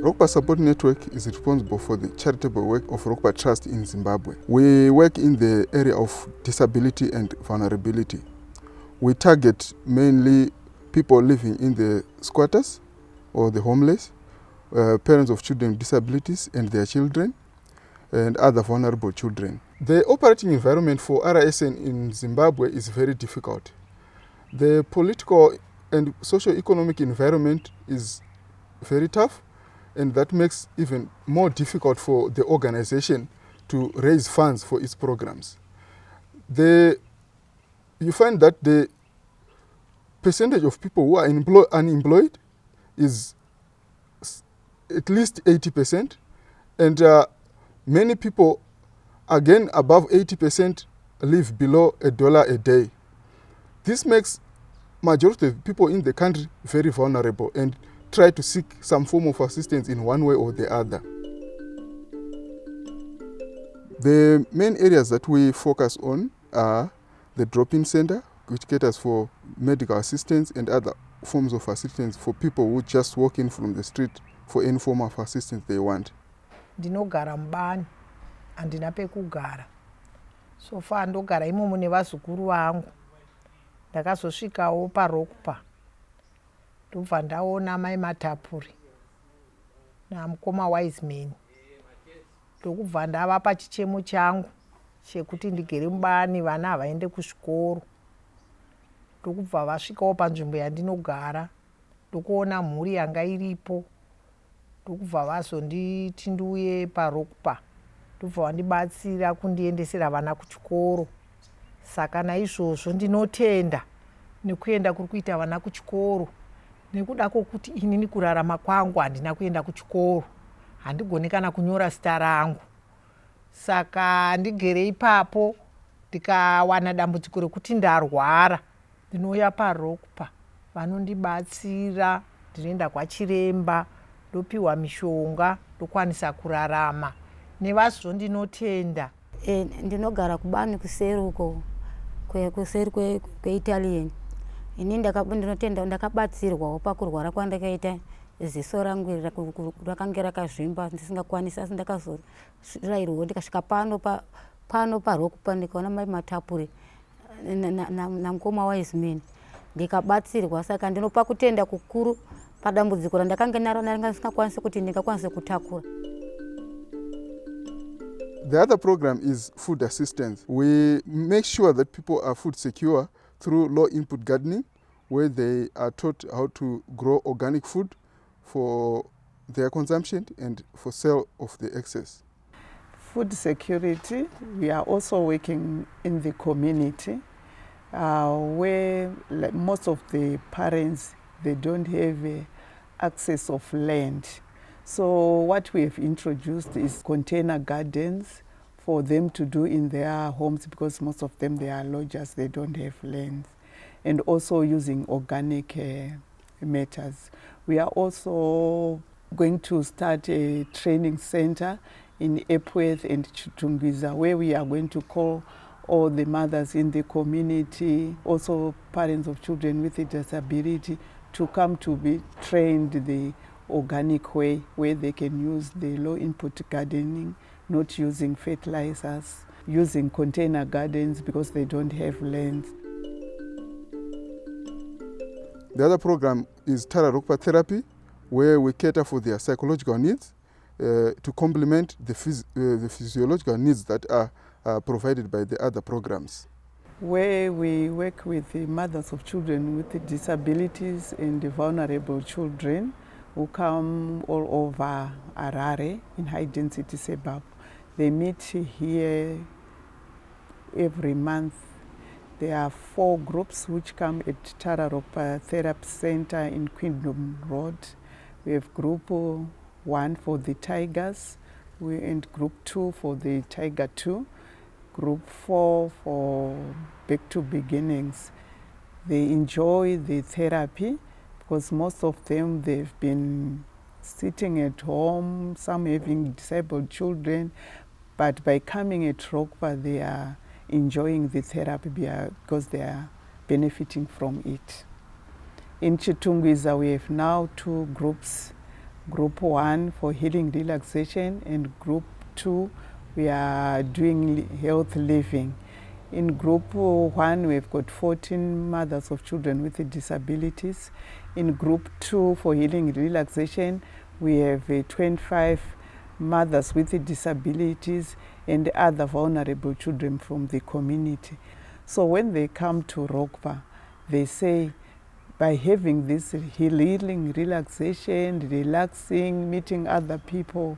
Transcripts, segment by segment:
ROKPA Support Network is responsible for the charitable work of ROKPA Trust in Zimbabwe. We work in the area of disability and vulnerability. We target mainly people living in the squatters or the homeless, parents of children with disabilities and their children, and other vulnerable children. The operating environment for RSN in Zimbabwe is very difficult. The political and socio-economic environment is very tough, and that makes even more difficult for the organization to raise funds for its programs. You find that the percentage of people who are unemployed is at least 80%, and many people, again above 80%, live below $1 a day. This makes majority of people in the country very vulnerable and try to seek some form of assistance in one way or the other. The main areas that we focus on are the drop-in center, which caters for medical assistance and other forms of assistance for people who just walk in from the street for any form of assistance they want. Ndinogara mubani, handina pekugara. So far ndogara imomo nevazukuru vangu. Ndakazosvikawo paROKPA. Ndobva ndaona mai Matapuri namukoma Wiseman. Ndokubva ndavapa chichemo changu chekuti ndigere mubani vana havaende kuzvikoro. Ndokubva vasvikawo panzvimbo yandinogara. Ndokuona mhuri yanga iripo. Ndokubva vazonditi ndiuye paROKPA. Ndobva vandibatsira kundiendesera vana kuchikoro. Saka naizvozvo ndinotenda nekuenda kuri kuita vana kuchikoro. Nekuda kwokuti inini kurarama kwangu handina kuenda kuchikoro. Handigoni kana kunyora zita rangu. Saka ndigere ipapo ndikawana dambudziko rekuti ndarwara. Ndinouya paROKPA. Vanondibatsira, ndinoenda kwachiremba, ndopiwa mishonga, ndokwanisa kurarama. Nevazvo ndinotenda. Ndinogara kubani kuseri uko, kuseri kweItalian. Ini ndinotenda ndakabatsirwawo pakurwara kwandakaita ziso rangu rakanga rakazvimba ndisingakwanisi, asi ndakazorayirwawo ndikasvika pano paROKPA ndikaona mai Matapuri namukoma Wiseman ndikabatsirwa. Saka ndinopa kutenda kukuru padambudziko randakanga naro ndisingakwanisi kuti ndingakwanise kutakura. The other program is food assistance. We make sure that people are food secure through low input gardening, where they are taught how to grow organic food for their consumption and for sale of the excess. Food security, we are also working in the community where most of the parents, they don't have access of land. So what we have introduced is container gardens for them to do in their homes, because most of them, they are lodgers, they don't have land. And also using organic matters. We are also going to start a training center in Epworth and Chitungwiza, where we are going to call all the mothers in the community, also parents of children with a disability, to come to be trained the organic way, where they can use the low input gardening, not using fertilizers, using container gardens because they don't have land. The other program is ROKPA therapy, where we cater for their psychological needs to complement the physiological needs that are provided by the other programs. Where we work with the mothers of children with disabilities and the vulnerable children who come all over Harare in high-density suburb. They meet here every month. There are 4 groups which come at ROKPA Therapy Center in Queendom Road. We have group 1 for the tigers, and group 2 for the tiger 2, group 4 for back to beginnings. They enjoy the therapy because most of them, they've been sitting at home, some having disabled children, but by coming at ROKPA, they are enjoying the therapy because they are benefiting from it. In Chitungwiza, we have now 2 groups Group 1 for healing relaxation, and Group 2 we are doing health living. In Group 1 we've got 14 mothers of children with disabilities. In Group 2 for healing relaxation we have 25 mothers with disabilities and other vulnerable children from the community. So when they come to ROKPA, they say by having this healing, relaxation, relaxing, meeting other people,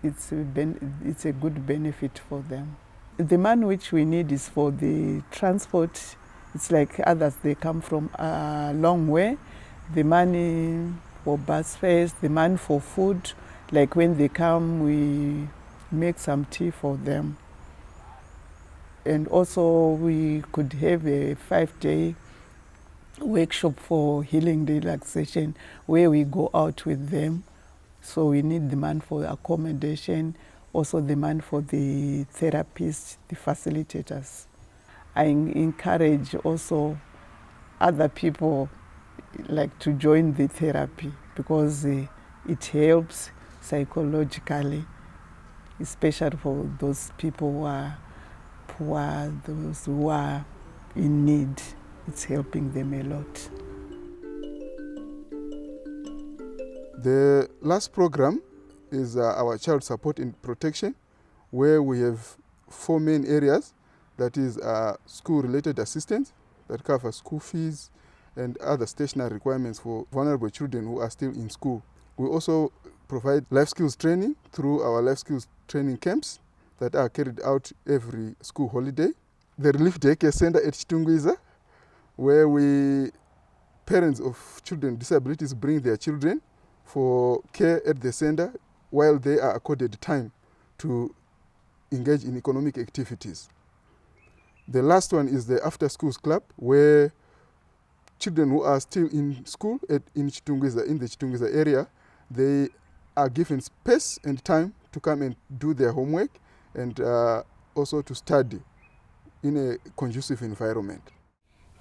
it's a good benefit for them. The money which we need is for the transport. It's like others, they come from a long way. The money for bus fares, the money for food, like when they come, we make some tea for them. And also we could have a 5-day workshop for healing relaxation where we go out with them. So we need the money for accommodation, also the money for the therapists, the facilitators. I encourage also other people like to join the therapy because it helps psychologically, especially for those people who are poor, those who are in need. It's helping them a lot. The last program is our child support and protection, where we have 4 main areas. That is school-related assistance that covers school fees and other stationary requirements for vulnerable children who are still in school. We also provide life skills training through our life skills training camps that are carried out every school holiday. The Relief Daycare Center at Chitungwiza, where parents of children with disabilities bring their children for care at the center while they are accorded time to engage in economic activities. The last one is the After Schools Club, where children who are still in school in the Chitungwiza area, they are given space and time to come and do their homework and also to study in a conducive environment.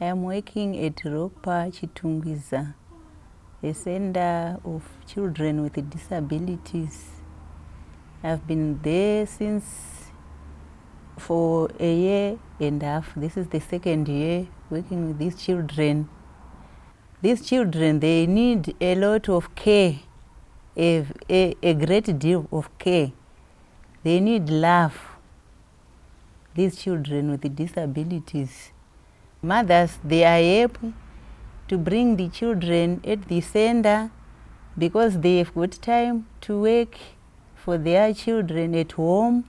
I am working at ROKPA Chitungwiza, a center of children with disabilities. I've been there for a year and a half. This is the 2nd year working with these children. These children, they need a lot of care, a great deal of care. They need love, these children with disabilities. Mothers, they are happy to bring the children at the center because they have got time to work for their children at home.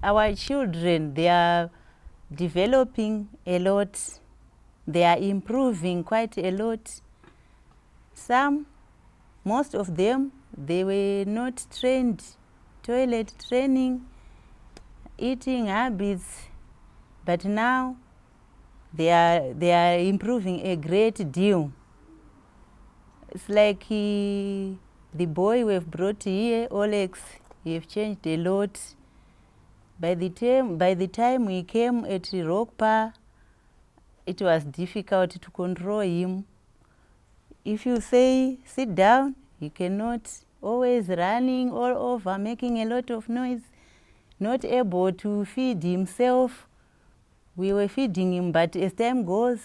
Our children, they are developing a lot. They are improving quite a lot. Most of them, they were not trained, toilet training, eating habits, but now they are improving a great deal. It's like the boy we've brought here, Alex, he have changed a lot. By the time we came at ROKPA, it was difficult to control him. If you say sit down, he cannot, always running all over, making a lot of noise, not able to feed himself. We were feeding him, but as time goes,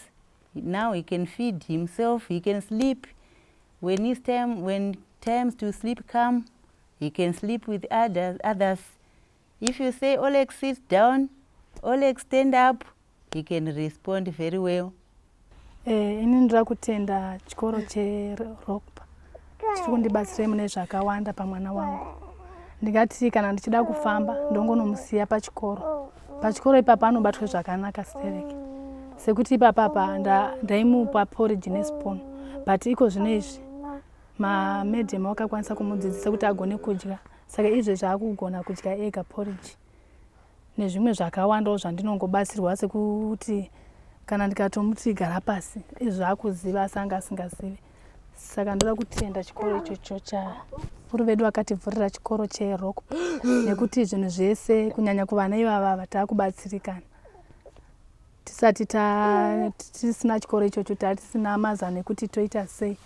now he can feed himself, he can sleep. When times to sleep come, he can sleep with others. If you say, Alex, sit down, Alex, stand up, he can respond very well. Ini ndira kutenda chikoro cheROKPA. Chiri kundibatsira mune zvakawanda pamwana wangu. Ndingati kana ndichida kufamba ndongonomusiya pachikoro. Pachikoro ipapa anobatwa zvakanaka stereki. Sekuti ipapa ndaimupa porridge nespoon. But iko zvinezvi madam wakakwanisa kumudzidzisa kuti agone kudya. Saka izvezvi akugona kudya ega porridge. Nezvimwe zvakawandawo zvandinongobatsirwa sekuti kana ndikatomuti gara pasi izvo akuziva asanga asingazivi. Saka ndoda kutenda chikoro ichocho chakuru vedu vakativhurira chikoro cheROKPA nekuti zvinhu zvese kunyanya kuvana ivava taakubatsirikana. Tisati tisina chikoro ichocho tatisina mazano ekuti toita sei.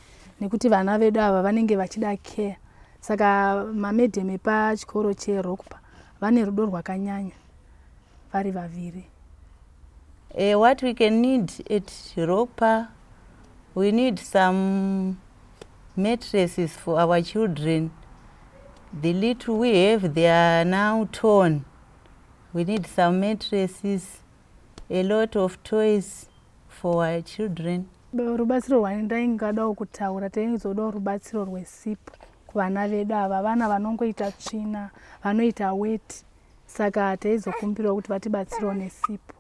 nekuti vana vedu ava vanenge vachida care. Saka mamedhem epachikoro cheROKPA vane rudo rwakanyanya vari vaviri. What we can need at ROKPA, we need some mattresses for our children. The little we have, they are now torn. We need some mattresses, a lot of toys for our children. Rubatsiro rwandingadawo kutaura, taizodawo rubatsiro rwesipo kuvana vedu ava, vana vanongoita tsvina, vanoita weti. Saka taizokumbirawo kuti vatibatsirewo nesipo.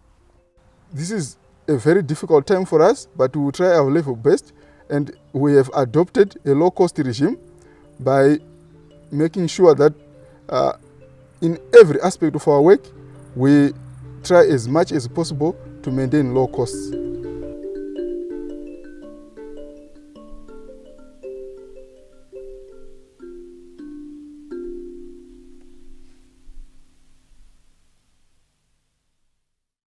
This is a very difficult time for us, but we will try our level best, and we have adopted a low-cost regime by making sure that in every aspect of our work, we try as much as possible to maintain low costs.